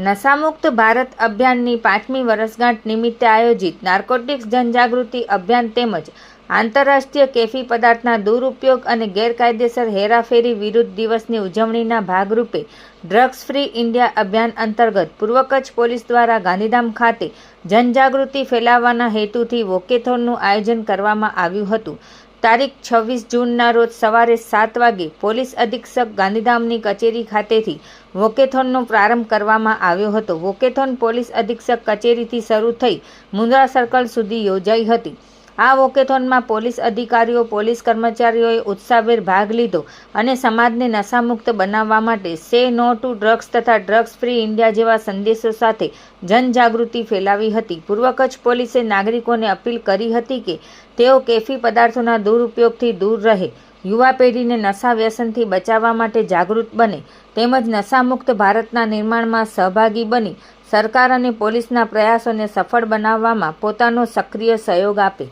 નશામુક્ત ભારત અભિયાનની 5મી વર્ષગાંઠ નિમિત્તે આયોજિત નાર્કોટિક્સ જનજાગૃતિ અભિયાન તેમજ આંતરરાષ્ટ્રીય કેફી પદાર્થના દુરુપયોગ અને ગેરકાયદેસર હેરાફેરી વિરુદ્ધ દિવસની ઉજવણીના ભાગરૂપે ડ્રગ્સ ફ્રી ઇન્ડિયા અભિયાન અંતર્ગત પૂર્વ કચ્છ પોલીસ દ્વારા ગાંધીધામ ખાતે જનજાગૃતિ ફેલાવવાના હેતુથી વોકેથોનનું આયોજન કરવામાં આવ્યું હતું। તારીખ 26 જૂનના રોજ સવારે 7 વાગે પોલીસ અધિક્ષક ગાંધીધામની કચેરી ખાતેથી વોકેથોનનો પ્રારંભ કરવામાં આવ્યો હતો। વોકેથોન પોલીસ અધિક્ષક કચેરીથી શરૂ થઈ મુન્દ્રા સર્કલ સુધી યોજાઈ હતી। આ વોકેથોનમાં પોલીસ અધિકારીઓ, પોલીસ કર્મચારીઓએ ઉત્સાહભેર ભાગ લીધો અને સમાજને નશામુક્ત બનાવવા માટે સે નો ટુ ડ્રગ્સ તથા ડ્રગ્સ ફ્રી ઇન્ડિયા જેવા સંદેશો સાથે જનજાગૃતિ ફેલાવી હતી। પૂર્વ કચ્છ પોલીસે નાગરિકોને અપીલ કરી હતી કે તેઓ કેફી પદાર્થોના દુરુપયોગથી દૂર રહે, યુવા પેઢીને નશા વ્યસનથી બચાવવા માટે જાગૃત બને તેમજ નશામુક્ત ભારતના નિર્માણમાં સહભાગી બની સરકાર અને પોલીસના પ્રયાસોને સફળ બનાવવામાં પોતાનો સક્રિય સહયોગ આપે।